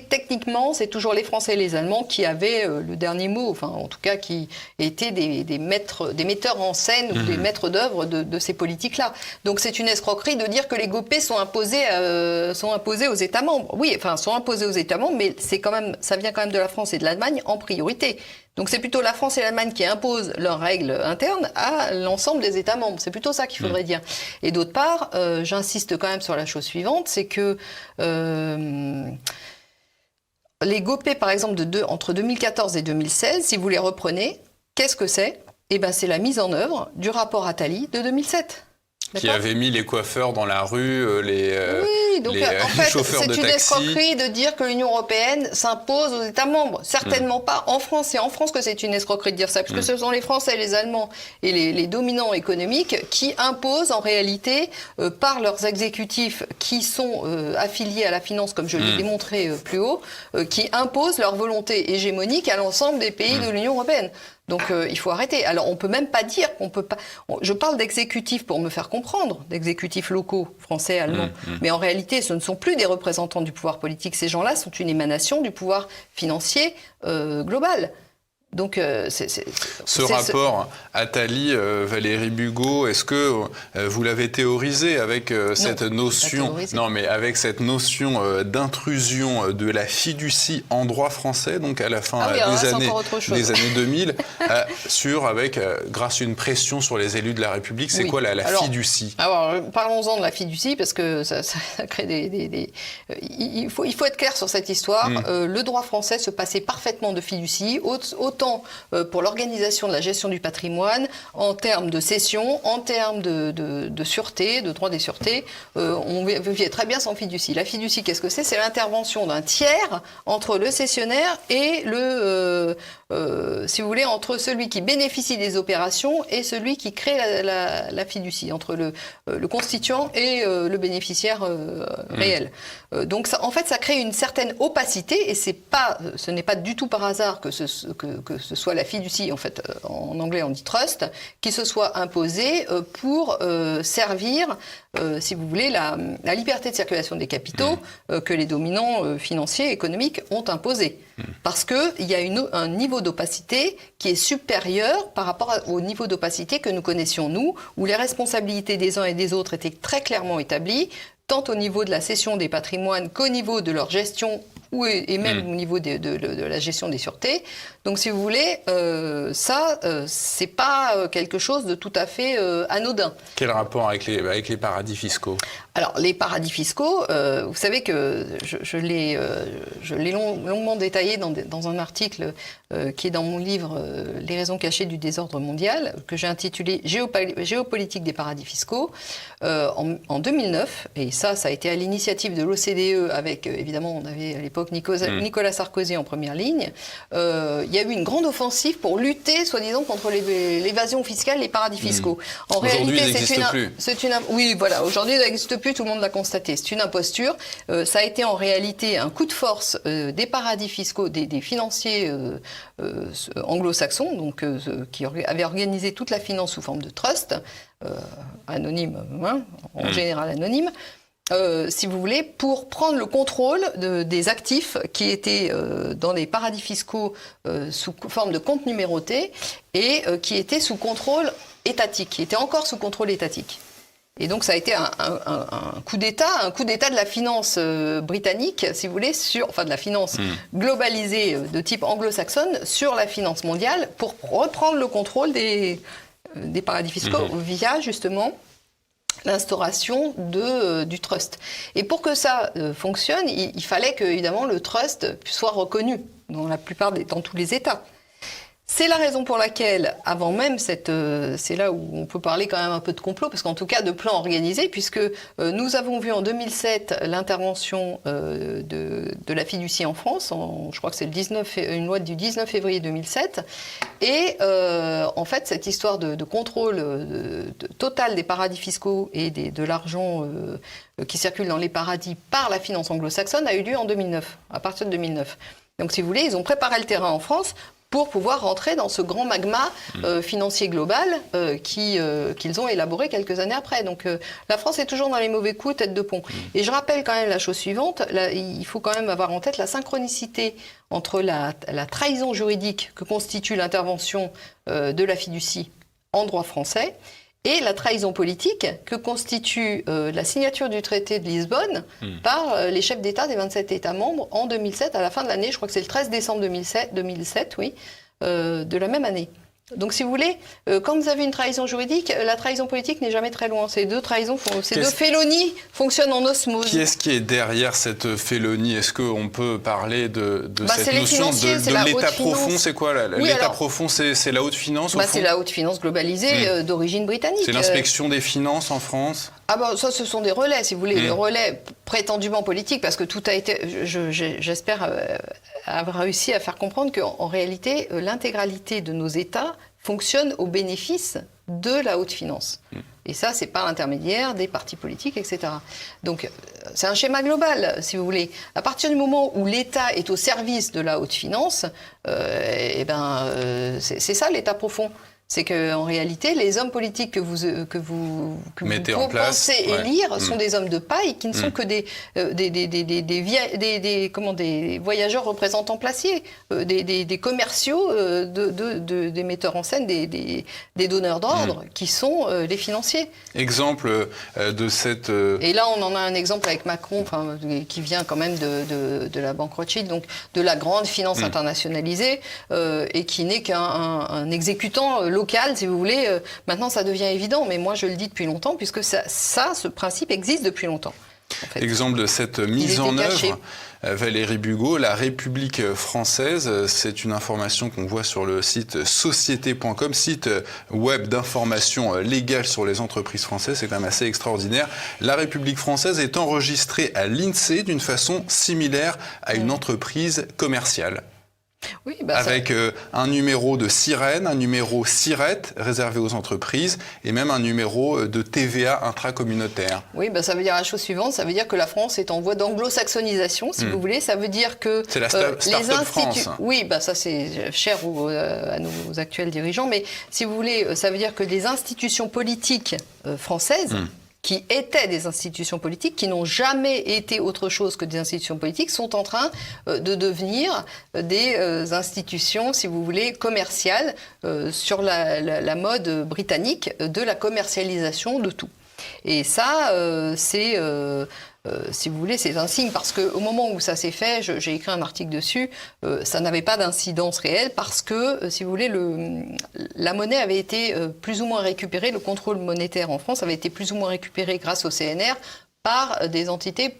Techniquement, c'est toujours les Français et les Allemands qui avaient le dernier mot, enfin en tout cas qui étaient des metteurs en scène ou des maîtres d'œuvre de ces politiques-là. Donc c'est une escroquerie de dire que les GOPÉ sont imposés aux États membres. Oui, enfin sont imposés aux États membres, mais ça vient quand même de la France et de l'Allemagne en priorité. Donc c'est plutôt la France et l'Allemagne qui imposent leurs règles internes à l'ensemble des États membres. C'est plutôt ça qu'il faudrait dire. Et d'autre part, j'insiste quand même sur la chose suivante, c'est que les GOPÉ, par exemple, entre 2014 et 2016, si vous les reprenez, qu'est-ce que c'est ? C'est la mise en œuvre du rapport Attali de 2007. Qui avait mis les coiffeurs dans la rue, les chauffeurs de taxi. C'est une escroquerie de dire que l'Union européenne s'impose aux États membres. Certainement pas en France. C'est en France que c'est une escroquerie de dire ça, puisque ce sont les Français, les Allemands et les dominants économiques qui imposent en réalité, par leurs exécutifs qui sont affiliés à la finance, comme je l'ai démontré plus haut, qui imposent leur volonté hégémonique à l'ensemble des pays de l'Union européenne. Donc il faut arrêter. Alors on peut même pas dire qu'on peut pas. Je parle d'exécutifs pour me faire comprendre, d'exécutifs locaux, français, allemands. Mais en réalité, ce ne sont plus des représentants du pouvoir politique. Ces gens-là sont une émanation du pouvoir financier global. Donc, ce rapport Attali, Valérie Bugeaud, est-ce que vous l'avez théorisé avec cette notion, avec cette notion d'intrusion de la fiducie en droit français, donc à la fin des années 2000, grâce à une pression sur les élus de la République, c'est quoi la fiducie? Alors, parlons-en de la fiducie parce que ça crée il faut être clair sur cette histoire. Le droit français se passait parfaitement de fiducie, autant pour l'organisation de la gestion du patrimoine, en termes de cession, en termes de sûreté, de droit des sûretés, on vivait très bien sans fiducie. La fiducie, qu'est-ce que c'est? C'est l'intervention d'un tiers entre le cessionnaire et si vous voulez, entre celui qui bénéficie des opérations et celui qui crée la fiducie, entre le constituant et le bénéficiaire réel. Donc ça, en fait, ça crée une certaine opacité et ce n'est pas du tout par hasard que ce soit la fiducie, en fait, en anglais on dit trust, qui se soit imposée pour servir, si vous voulez, la liberté de circulation des capitaux que les dominants financiers et économiques ont imposée. Parce qu'il y a un niveau d'opacité qui est supérieur par rapport au niveau d'opacité que nous connaissions, nous, où les responsabilités des uns et des autres étaient très clairement établies, tant au niveau de la cession des patrimoines qu'au niveau de leur gestion et même au niveau de la gestion des sûretés. Donc, si vous voulez, c'est pas quelque chose de tout à fait anodin. Quel rapport avec les paradis fiscaux? Alors, les paradis fiscaux, vous savez que je l'ai longuement détaillé dans un article qui est dans mon livre « Les raisons cachées du désordre mondial », que j'ai intitulé « Géopolitique des paradis fiscaux ». En 2009, et ça a été à l'initiative de l'OCDE avec, évidemment, on avait à l'époque Nicolas Sarkozy en première ligne, il y a eu une grande offensive pour lutter, soi-disant, contre l'évasion fiscale, les paradis fiscaux. En aujourd'hui, réalité, ça n'existe plus. Oui, voilà, aujourd'hui, ça n'existe plus, tout le monde l'a constaté. C'est une imposture. Ça a été en réalité un coup de force des paradis fiscaux, des financiers anglo-saxons, donc qui avaient organisé toute la finance sous forme de trust, anonyme, en général anonyme. Si vous voulez, pour prendre le contrôle des actifs qui étaient dans les paradis fiscaux sous forme de compte numéroté et qui étaient sous contrôle étatique, qui étaient encore sous contrôle étatique. Et donc ça a été un coup d'État de la finance britannique, si vous voulez, de la finance globalisée de type anglo-saxonne sur la finance mondiale pour reprendre le contrôle des paradis fiscaux via justement l'instauration du trust. Et pour que ça fonctionne, il fallait que, évidemment, le trust soit reconnu dans tous les États. C'est la raison pour laquelle, avant même c'est là où on peut parler quand même un peu de complot, parce qu'en tout cas de plan organisé, puisque nous avons vu en 2007 l'intervention de la fiducie en France, je crois que c'est une loi du 19 février 2007, et en fait cette histoire de contrôle total des paradis fiscaux et de l'argent qui circule dans les paradis par la finance anglo-saxonne a eu lieu en 2009, à partir de 2009. Donc si vous voulez, ils ont préparé le terrain en France pour pouvoir rentrer dans ce grand magma financier global qu'ils ont élaboré quelques années après. Donc la France est toujours dans les mauvais coups, tête de pont. Et je rappelle quand même la chose suivante, il faut quand même avoir en tête la synchronicité entre la trahison juridique que constitue l'intervention de la fiducie en droit français et la trahison politique que constitue la signature du traité de Lisbonne par les chefs d'État des 27 États membres en 2007, à la fin de l'année, je crois que c'est le 13 décembre 2007, oui, de la même année. Donc, si vous voulez, quand vous avez une trahison juridique, la trahison politique n'est jamais très loin. Ces deux trahisons, ces deux félonies fonctionnent en osmose. Qui est-ce qui est derrière cette félonie? Est-ce qu'on peut parler de cette notion de l'État profond? C'est quoi l'État profond? C'est la haute finance c'est la haute finance globalisée d'origine britannique. C'est l'inspection des finances en France? Ça, ce sont des relais, si vous voulez, des relais prétendument politiques, parce que tout a été, j'espère avoir réussi à faire comprendre qu'en réalité, l'intégralité de nos États fonctionne au bénéfice de la haute finance. Et ça, c'est par l'intermédiaire des partis politiques, etc. Donc, c'est un schéma global, si vous voulez. À partir du moment où l'État est au service de la haute finance, c'est ça l'État profond. C'est qu'en réalité, les hommes politiques que vous pensez élire sont des hommes de paille qui ne sont que des voyageurs représentants placiers, des commerciaux, des metteurs en scène, des donneurs d'ordre qui sont les financiers. Exemple de cette... Et là, on en a un exemple avec Macron, qui vient quand même de la banque Rothschild, donc de la grande finance internationalisée, et qui n'est qu'un exécutant local, si vous voulez. Maintenant, ça devient évident, mais moi, je le dis depuis longtemps, puisque ce principe existe depuis longtemps. En fait. Exemple de cette mise en œuvre, Valérie Bugeaud, la République française, c'est une information qu'on voit sur le site société.com, site web d'information légale sur les entreprises françaises, c'est quand même assez extraordinaire. La République française est enregistrée à l'INSEE d'une façon similaire à une entreprise commerciale. Oui, avec un numéro de sirène, un numéro SIRET réservé aux entreprises et même un numéro de TVA intracommunautaire. Oui, ça veut dire la chose suivante, ça veut dire que la France est en voie d'anglo-saxonisation, si vous voulez. Ça veut dire que c'est la start-up France. Oui, ça c'est cher à nos actuels dirigeants, mais si vous voulez, ça veut dire que les institutions politiques françaises qui étaient des institutions politiques, qui n'ont jamais été autre chose que des institutions politiques, sont en train de devenir des institutions, si vous voulez, commerciales, sur la mode britannique de la commercialisation de tout. Et ça, si vous voulez, c'est un signe, parce qu'au moment où ça s'est fait, j'ai écrit un article dessus, ça n'avait pas d'incidence réelle, parce que, si vous voulez, la monnaie avait été plus ou moins récupérée, le contrôle monétaire en France avait été plus ou moins récupéré grâce au CNR par des entités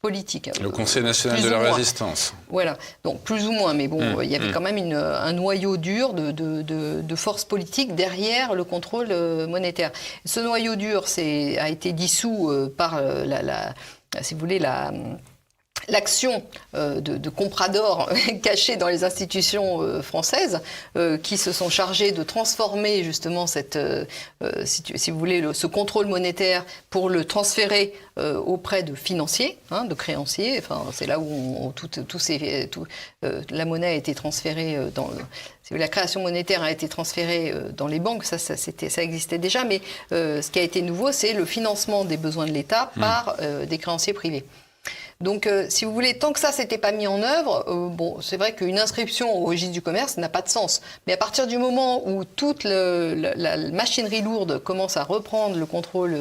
politique. Le Conseil national de la résistance. Voilà, donc plus ou moins, mais bon, il y avait quand même un noyau dur de forces politiques derrière le contrôle monétaire. Ce noyau dur a été dissous par si vous voulez, l'action de compradors cachés dans les institutions françaises qui se sont chargés de transformer justement si vous voulez, ce contrôle monétaire pour le transférer auprès de financiers, de créanciers. Enfin, c'est là où la monnaie a été transférée la création monétaire a été transférée dans les banques, ça existait déjà, mais ce qui a été nouveau, c'est le financement des besoins de l'État par des créanciers privés. Donc, si vous voulez, tant que ça s'était pas mis en œuvre, c'est vrai qu'une inscription au registre du commerce n'a pas de sens. Mais à partir du moment où toute la machinerie lourde commence à reprendre le contrôle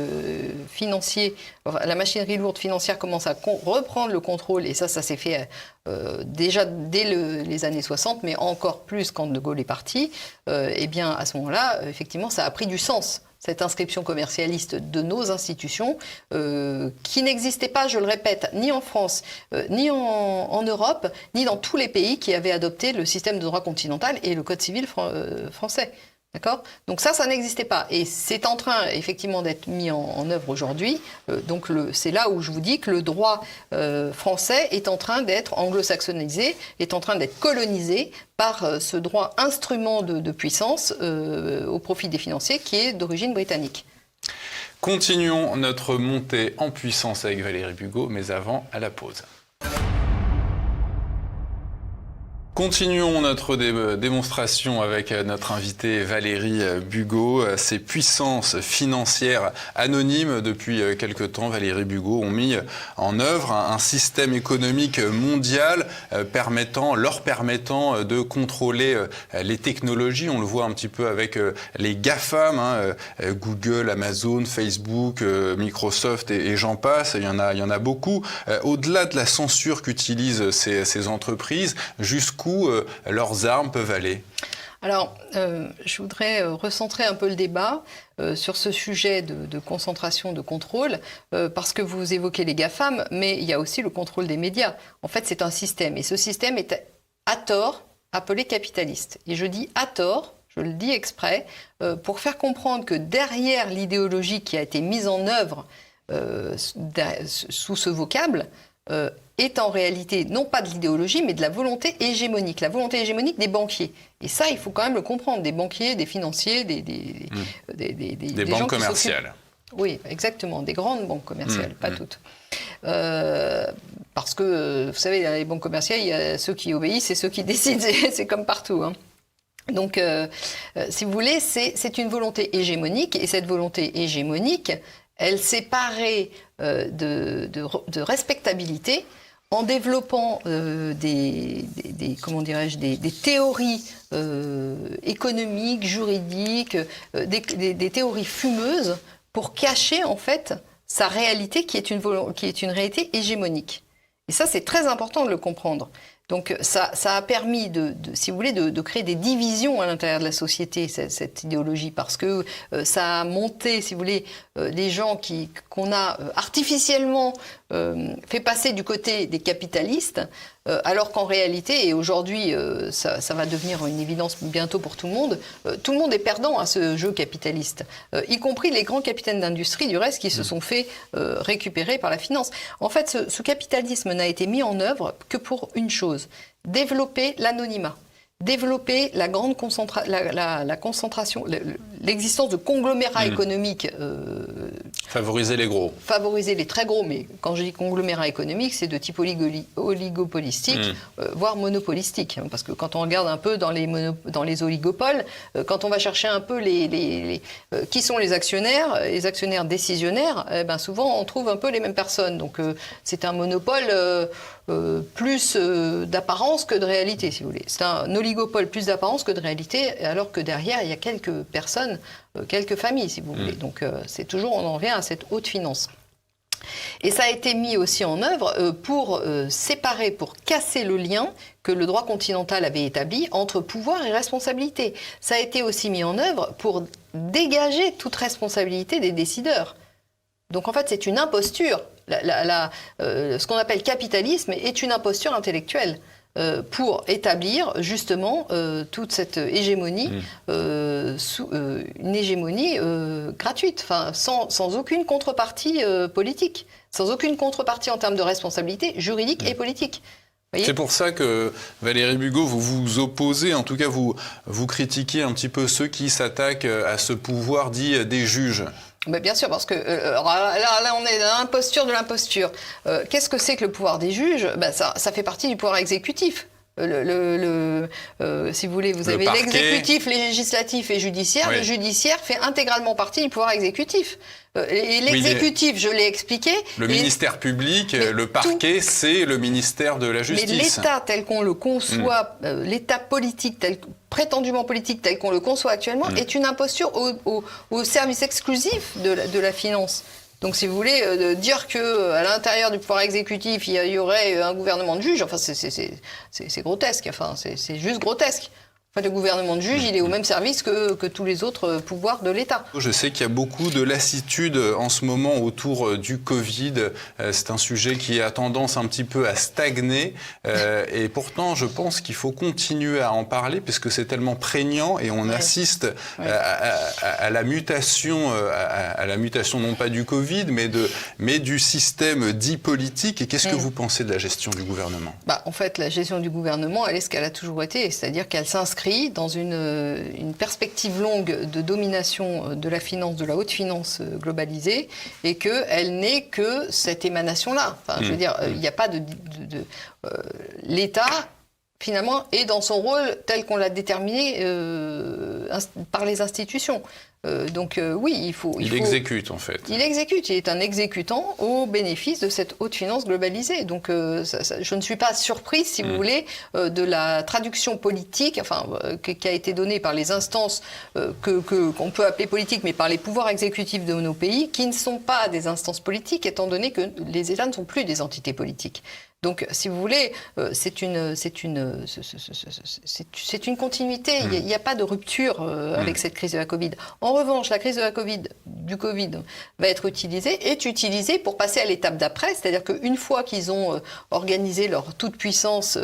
financier, la machinerie lourde financière commence à reprendre le contrôle, et ça s'est fait déjà dès les années 60, mais encore plus quand De Gaulle est parti, eh bien, à ce moment-là, effectivement, ça a pris du sens. Cette inscription commercialiste de nos institutions, qui n'existait pas, je le répète, ni en France, ni en Europe, ni dans tous les pays qui avaient adopté le système de droit continental et le code civil français. D'accord ? Donc ça n'existait pas. Et c'est en train, effectivement, d'être mis en œuvre aujourd'hui. Donc c'est là où je vous dis que le droit français est en train d'être anglo-saxonisé, est en train d'être colonisé par ce droit instrument de puissance au profit des financiers qui est d'origine britannique. Continuons notre montée en puissance avec Valérie Bugeaud, mais avant, à la pause. Continuons notre démonstration avec notre invitée Valérie Bugeaud. Ces puissances financières anonymes depuis quelque temps, Valérie Bugeaud, ont mis en œuvre un système économique mondial leur permettant de contrôler les technologies. On le voit un petit peu avec les GAFAM, Google, Amazon, Facebook, Microsoft et j'en passe. Il y en a beaucoup. Au-delà de la censure qu'utilisent ces entreprises, jusqu'où leurs armes peuvent aller? Alors, je voudrais recentrer un peu le débat sur ce sujet de concentration, de contrôle, parce que vous évoquez les GAFAM, mais il y a aussi le contrôle des médias. En fait, c'est un système, et ce système est à tort appelé capitaliste. Et je dis à tort, je le dis exprès, pour faire comprendre que derrière l'idéologie qui a été mise en œuvre sous ce vocable, est en réalité non pas de l'idéologie, mais de la volonté hégémonique des banquiers. Et ça, il faut quand même le comprendre, des banquiers, des financiers, des banques gens commerciales. Oui, exactement, des grandes banques commerciales, pas toutes. Parce que, vous savez, dans les banques commerciales, il y a ceux qui obéissent et ceux qui décident, c'est comme partout, hein. Donc, si vous voulez, c'est une volonté hégémonique, et cette volonté hégémonique, elle s'est parée de respectabilité en développant des théories économiques, juridiques, des théories fumeuses pour cacher en fait sa réalité qui est une réalité hégémonique. Et ça, c'est très important de le comprendre. Donc ça a permis, si vous voulez, de créer des divisions à l'intérieur de la société, cette idéologie, parce que ça a monté, si vous voulez, les gens qu'on a artificiellement fait passer du côté des capitalistes, alors qu'en réalité, et aujourd'hui ça va devenir une évidence bientôt pour tout le monde est perdant à ce jeu capitaliste, y compris les grands capitaines d'industrie, du reste, qui se sont fait récupérer par la finance. En fait, ce capitalisme n'a été mis en œuvre que pour une chose: développer l'anonymat, développer la grande concentration, l'existence de conglomérats économiques. Favoriser les gros. Favoriser les très gros, mais quand je dis conglomérats économiques, c'est de type oligopolistique, voire monopolistique. Parce que quand on regarde un peu dans les oligopoles, quand on va chercher un peu qui sont les actionnaires décisionnaires, souvent on trouve un peu les mêmes personnes. Donc c'est un monopole plus d'apparence que de réalité, si vous voulez. C'est un oligopole plus d'apparence que de réalité, alors que derrière, il y a quelques personnes, quelques familles, si vous voulez. Donc c'est toujours, on en revient à cette haute finance. Et ça a été mis aussi en œuvre pour séparer, pour casser le lien que le droit continental avait établi entre pouvoir et responsabilité. Ça a été aussi mis en œuvre pour dégager toute responsabilité des décideurs. Donc en fait, c'est une imposture. Ce qu'on appelle capitalisme est une imposture intellectuelle pour établir justement toute cette hégémonie, une hégémonie gratuite, sans aucune contrepartie politique, sans aucune contrepartie en termes de responsabilité juridique et politique. C'est pour ça que, Valérie Bugeaud, vous vous opposez, en tout cas vous critiquez un petit peu ceux qui s'attaquent à ce pouvoir dit des juges. Mais bien sûr, parce que là, on est dans l'imposture de l'imposture. Qu'est-ce que c'est que le pouvoir des juges ? Ça fait partie du pouvoir exécutif. Si vous voulez, vous avez l'exécutif, législatif et judiciaire. Oui. Le judiciaire fait intégralement partie du pouvoir exécutif. Et l'exécutif, je l'ai expliqué. Le ministère public, le parquet, c'est le ministère de la Justice. Mais l'État tel qu'on le conçoit, l'État politique, prétendument politique tel qu'on le conçoit actuellement, est une imposture au service exclusif de la finance. Donc, si vous voulez, dire qu'à l'intérieur du pouvoir exécutif, il y aurait un gouvernement de juges, enfin, c'est grotesque. Enfin, c'est juste grotesque. En fait, le gouvernement de juge, il est au même service que tous les autres pouvoirs de l'État. Je sais qu'il y a beaucoup de lassitude en ce moment autour du Covid. C'est un sujet qui a tendance un petit peu à stagner. Et pourtant, je pense qu'il faut continuer à en parler puisque c'est tellement prégnant et on assiste à la mutation, à la mutation non pas du Covid, mais du système dit politique. Et qu'est-ce que vous pensez de la gestion du gouvernement ? En fait, la gestion du gouvernement, elle est ce qu'elle a toujours été, c'est-à-dire qu'elle s'inscrit dans une perspective longue de domination de la finance, de la haute finance globalisée, et qu'elle n'est que cette émanation-là. Enfin, je veux dire, il n'y a pas l'État, finalement, est dans son rôle tel qu'on l'a déterminé par les institutions. Oui, il exécute, en fait. Il exécute, il est un exécutant au bénéfice de cette haute finance globalisée. Donc je ne suis pas surprise, si vous voulez, de la traduction politique qui a été donnée par les instances qu'on peut appeler politiques, mais par les pouvoirs exécutifs de nos pays, qui ne sont pas des instances politiques, étant donné que les États ne sont plus des entités politiques. Donc, si vous voulez, c'est une continuité. Il n'y a pas de rupture avec cette crise de la Covid. En revanche, la crise de la Covid va être est utilisée pour passer à l'étape d'après. C'est-à-dire qu'une fois qu'ils ont organisé leur toute-puissance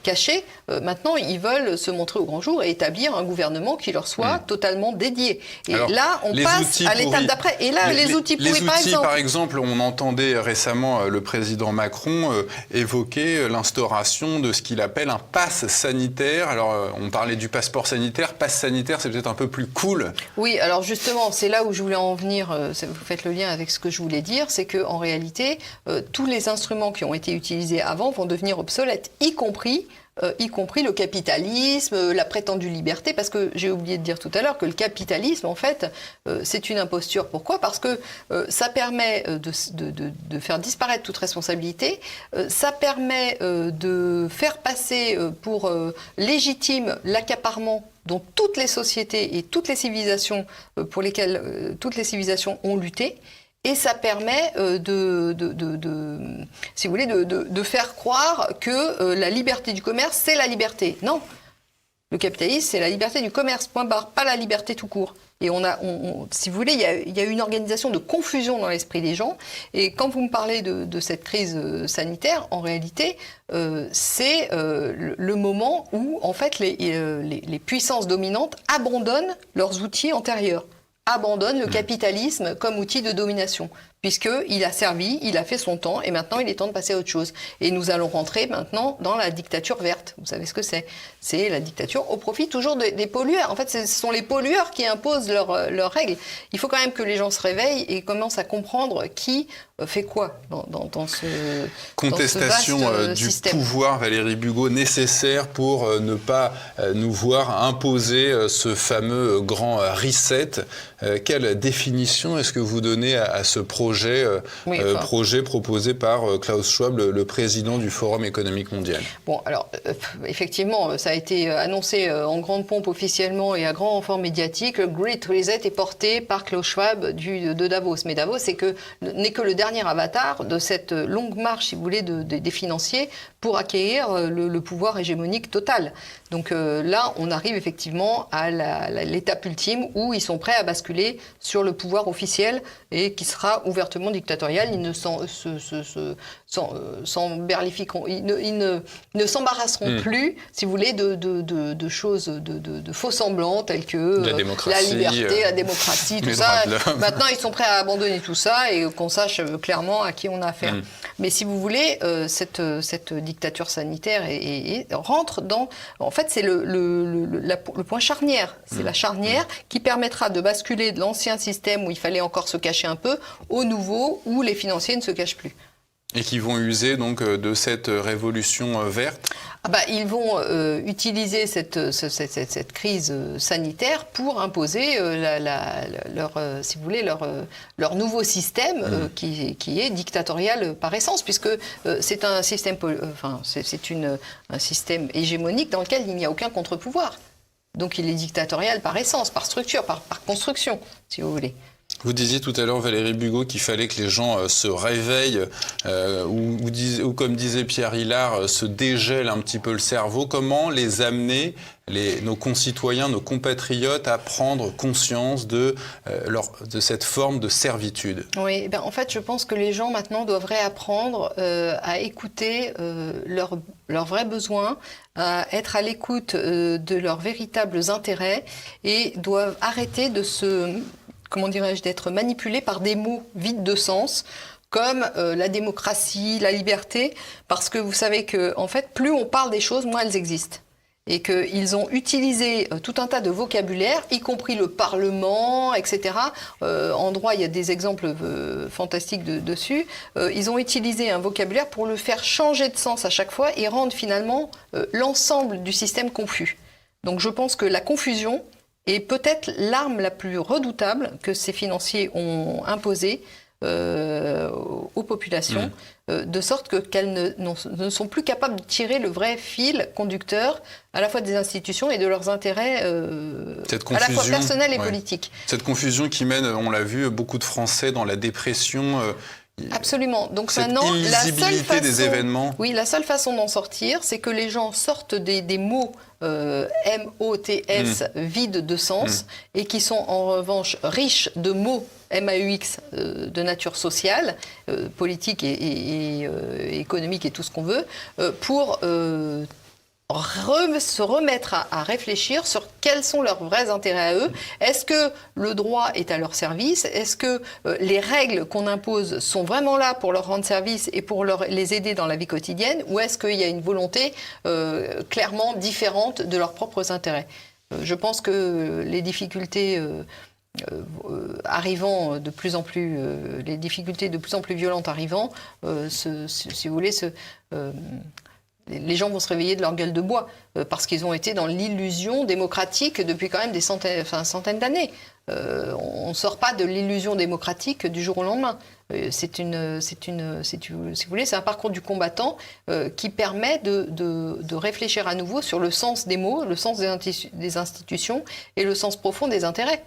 cachée, maintenant, ils veulent se montrer au grand jour et établir un gouvernement qui leur soit totalement dédié. Et alors, là, on passe à l'étape d'après. Et là, les outils pourris, par exemple, on entendait récemment le président Macron évoquer l'instauration de ce qu'il appelle un pass sanitaire. Alors, on parlait du passeport sanitaire. Pass sanitaire, c'est peut-être un peu plus cool. Oui, alors justement, c'est là où je voulais en venir. Vous faites le lien avec ce que je voulais dire. C'est qu'en réalité, tous les instruments qui ont été utilisés avant vont devenir obsolètes, y compris le capitalisme, la prétendue liberté, parce que j'ai oublié de dire tout à l'heure que le capitalisme, en fait, c'est une imposture. Pourquoi ? Parce que ça permet de faire disparaître toute responsabilité, ça permet de faire passer pour légitime l'accaparement dont toutes les sociétés et toutes les civilisations pour lesquelles toutes les civilisations ont lutté. Et ça permet si vous voulez, de faire croire que la liberté du commerce, c'est la liberté. Non, le capitalisme, c'est la liberté du commerce, point barre, pas la liberté tout court. Et si vous voulez, il y a une organisation de confusion dans l'esprit des gens. Et quand vous me parlez de cette crise sanitaire, en réalité, c'est le moment où, en fait, les puissances dominantes abandonnent leurs outils antérieurs. Abandonne le capitalisme comme outil de domination, puisqu'il a servi, il a fait son temps, et maintenant il est temps de passer à autre chose. Et nous allons rentrer maintenant dans la dictature verte. Vous savez ce que c'est ? C'est la dictature au profit toujours des pollueurs. En fait, ce sont les pollueurs qui imposent leurs règles. Il faut quand même que les gens se réveillent et commencent à comprendre qui fait quoi dans ce contestation du pouvoir, Valérie Bugeaud, nécessaire pour ne pas nous voir imposer ce fameux grand reset. Quelle définition est-ce que vous donnez à ce projet, projet proposé par Klaus Schwab, le président du Forum économique mondial ? Bon, alors, effectivement, ça a été annoncé en grande pompe officiellement et à grand renfort médiatique. Le Great Reset est porté par Klaus Schwab de Davos. Mais Davos n'est que le dernier avatar de cette longue marche, si vous voulez, des financiers pour acquérir le pouvoir hégémonique total. Donc là, on arrive effectivement à l'étape ultime où ils sont prêts à basculer sur le pouvoir officiel et qui sera ouvertement dictatorial. Ils ne s'embarrasseront plus, si vous voulez, de choses, de faux semblants tels que la liberté, la démocratie, tout ça. Maintenant, ils sont prêts à abandonner tout ça et qu'on sache clairement à qui on a affaire. Mais si vous voulez, cette dictature sanitaire rentre dans... En fait, c'est le point charnière. C'est la charnière qui permettra de basculer de l'ancien système où il fallait encore se cacher un peu au nouveau où les financiers ne se cachent plus. Et qui vont user donc de cette révolution verte ? Ils vont utiliser cette crise sanitaire pour imposer si vous voulez, leur nouveau système qui est dictatorial par essence, puisque c'est un système, un système hégémonique dans lequel il n'y a aucun contre-pouvoir. Donc il est dictatorial par essence, par structure, par construction, si vous voulez. Vous disiez tout à l'heure, Valérie Bugeaud, qu'il fallait que les gens se réveillent ou comme disait Pierre Hillard, se dégèlent un petit peu le cerveau. Comment les amener, nos concitoyens, nos compatriotes, à prendre conscience de cette forme de servitude ? Oui, en fait, je pense que les gens maintenant doivent réapprendre à écouter leurs vrais besoins, à être à l'écoute de leurs véritables intérêts et doivent arrêter d'être manipulés par des mots vides de sens, comme la démocratie, la liberté, parce que vous savez que, en fait, plus on parle des choses, moins elles existent. Et qu'ils ont utilisé tout un tas de vocabulaire, y compris le Parlement, etc. En droit, il y a des exemples fantastiques dessus. Ils ont utilisé un vocabulaire pour le faire changer de sens à chaque fois et rendre finalement l'ensemble du système confus. Donc je pense que la confusion est peut-être l'arme la plus redoutable que ces financiers ont imposée aux populations, de sorte qu'elles ne sont plus capables de tirer le vrai fil conducteur à la fois des institutions et de leurs intérêts à la fois personnels et politiques. Cette confusion qui mène, on l'a vu, beaucoup de Français dans la dépression, Absolument. Donc cette maintenant, illisibilité des événements. Oui, la seule façon d'en sortir, c'est que les gens sortent des mots M-O-T-S vides de sens et qui sont en revanche riches de mots M-A-U-X de nature sociale, politique et économique et tout ce qu'on veut, pour se remettre à réfléchir sur quels sont leurs vrais intérêts à eux. Est-ce que le droit est à leur service? Est-ce que les règles qu'on impose sont vraiment là pour leur rendre service et pour les aider dans la vie quotidienne? Ou est-ce qu'il y a une volonté clairement différente de leurs propres intérêts? Je pense que les difficultés arrivant de plus en plus, les difficultés de plus en plus violentes arrivant, si vous voulez, les gens vont se réveiller de leur gueule de bois parce qu'ils ont été dans l'illusion démocratique depuis quand même des centaines d'années. On ne sort pas de l'illusion démocratique du jour au lendemain. Si vous voulez, c'est un parcours du combattant qui permet de réfléchir à nouveau sur le sens des mots, le sens des institutions et le sens profond des intérêts.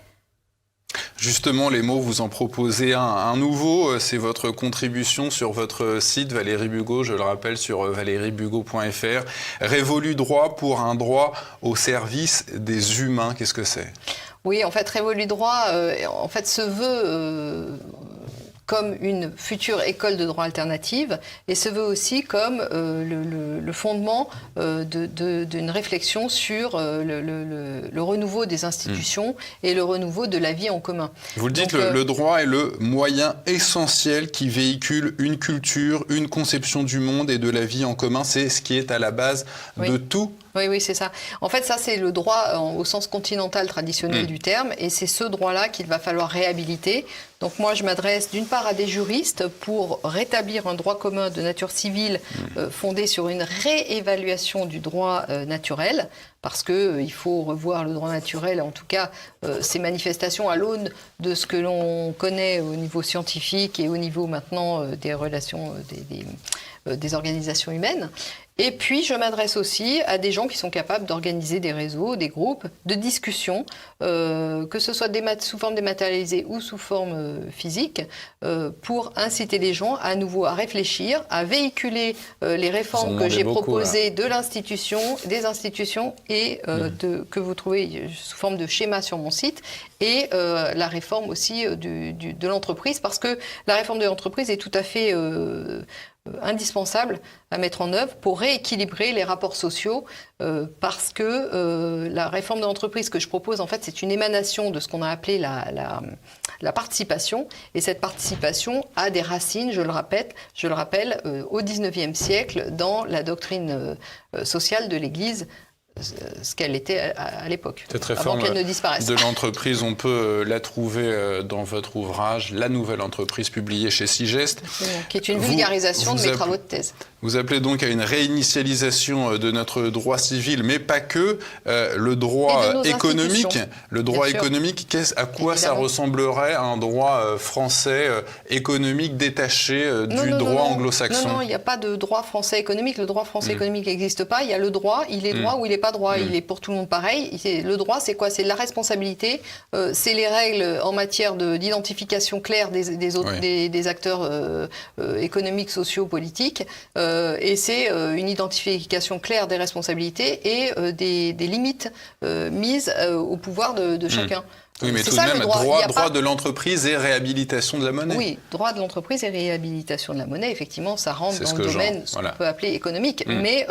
Justement, les mots, vous en proposez un nouveau, c'est votre contribution sur votre site Valérie Bugeaud, je le rappelle, sur valériebugeaud.fr. Révolu droit pour un droit au service des humains, qu'est-ce que c'est? Oui, en fait, Révolu droit se veut comme une future école de droit alternative et se veut aussi comme le fondement d'une réflexion sur le renouveau des institutions et le renouveau de la vie en commun. Vous le dites, le droit est le moyen essentiel qui véhicule une culture, une conception du monde et de la vie en commun. C'est ce qui est à la base de tout. Oui, c'est ça. En fait, ça, c'est le droit au sens continental traditionnel du terme, et c'est ce droit-là qu'il va falloir réhabiliter. Donc moi, je m'adresse d'une part à des juristes pour rétablir un droit commun de nature civile fondé sur une réévaluation du droit naturel, parce qu'il faut revoir le droit naturel, en tout cas ses manifestations à l'aune de ce que l'on connaît au niveau scientifique et au niveau maintenant des relations des organisations humaines. Et puis, je m'adresse aussi à des gens qui sont capables d'organiser des réseaux, des groupes de discussion, que ce soit sous forme dématérialisée ou sous forme physique, pour inciter les gens à nouveau à réfléchir, à véhiculer les réformes que j'ai proposées de l'institution, des institutions et que vous trouvez sous forme de schéma sur mon site, et la réforme aussi de l'entreprise, parce que la réforme de l'entreprise est tout à fait indispensable à mettre en œuvre pour rééquilibrer les rapports sociaux parce que la réforme de l'entreprise que je propose, en fait, c'est une émanation de ce qu'on a appelé la participation. Et cette participation a des racines, je le rappelle, au XIXe siècle dans la doctrine sociale de l'Église, ce qu'elle était à l'époque, avant qu'elle ne disparaisse. De l'entreprise, on peut la trouver dans votre ouvrage « La nouvelle entreprise » publié chez Sigest. Qui est une vulgarisation de mes travaux de thèse. Vous appelez donc à une réinitialisation de notre droit civil, mais pas que, le droit économique. Le droit économique, à quoi ça ressemblerait un droit français économique détaché du droit anglo-saxon? Non, il n'y a pas de droit français économique. Le droit français économique n'existe pas. Il y a le droit, il est droit ou il n'est pas droit. Il est pour tout le monde pareil. Le droit, c'est quoi? C'est la responsabilité, c'est les règles en matière d'identification claire des acteurs économiques, sociaux, politiques. Et c'est une identification claire des responsabilités et des limites mises au pouvoir de chacun. Oui, mais tout de même, droit de l'entreprise et réhabilitation de la monnaie. Oui, droit de l'entreprise et réhabilitation de la monnaie, effectivement, ça rentre dans le domaine qu'on peut appeler économique. Mais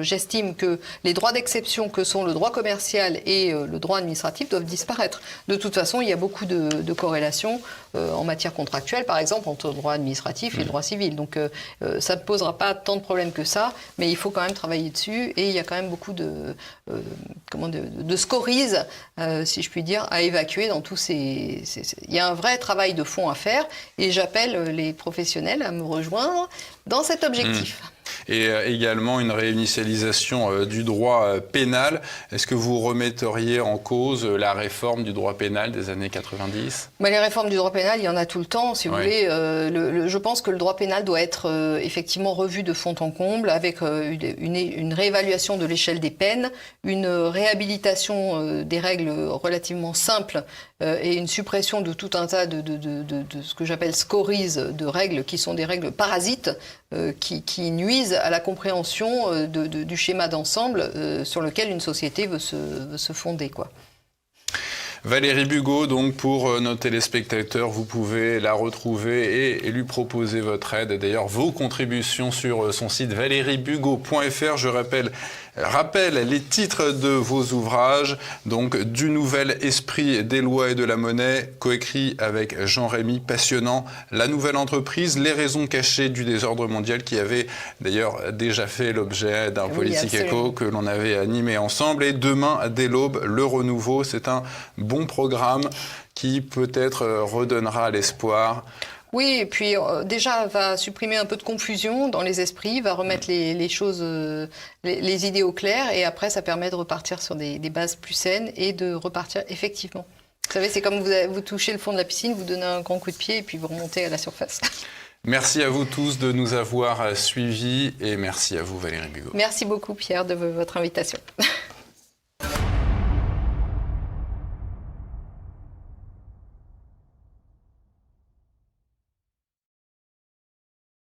j'estime que les droits d'exception que sont le droit commercial et le droit administratif doivent disparaître. De toute façon, il y a beaucoup de corrélations en matière contractuelle, par exemple, entre le droit administratif et le droit civil. Donc ça ne posera pas tant de problèmes que ça, mais il faut quand même travailler dessus. Et il y a quand même beaucoup de scories, si je puis dire, à évacuer dans tous ces... Il y a un vrai travail de fond à faire et j'appelle les professionnels à me rejoindre dans cet objectif. Et également une réinitialisation du droit pénal. Est-ce que vous remetteriez en cause la réforme du droit pénal des années 90 ? Les réformes du droit pénal, il y en a tout le temps, si vous voulez. Je pense que le droit pénal doit être effectivement revu de fond en comble avec une réévaluation de l'échelle des peines, une réhabilitation des règles relativement simples et une suppression de tout un tas de ce que j'appelle scories de règles qui sont des règles parasites qui nuisent à la compréhension du schéma d'ensemble sur lequel une société veut se fonder, quoi. Valérie Bugeaud, donc pour nos téléspectateurs, vous pouvez la retrouver et lui proposer votre aide. D'ailleurs, vos contributions sur son site valériebugeaud.fr. Je rappelle les titres de vos ouvrages, donc Du nouvel esprit des lois et de la monnaie, coécrit avec Jean-Rémy, passionnant, La nouvelle entreprise, les raisons cachées du désordre mondial, qui avait d'ailleurs déjà fait l'objet d'un Politique Éco que l'on avait animé ensemble, et Demain dès l'aube, le renouveau. C'est un bon programme qui peut-être redonnera l'espoir. Oui, et puis déjà va supprimer un peu de confusion dans les esprits, va remettre les choses, les idées au clair, et après ça permet de repartir sur des bases plus saines et de repartir effectivement. Vous savez, c'est comme vous touchez le fond de la piscine, vous donnez un grand coup de pied et puis vous remontez à la surface. Merci à vous tous de nous avoir suivis et merci à vous Valérie Bugeaud. Merci beaucoup Pierre de votre invitation.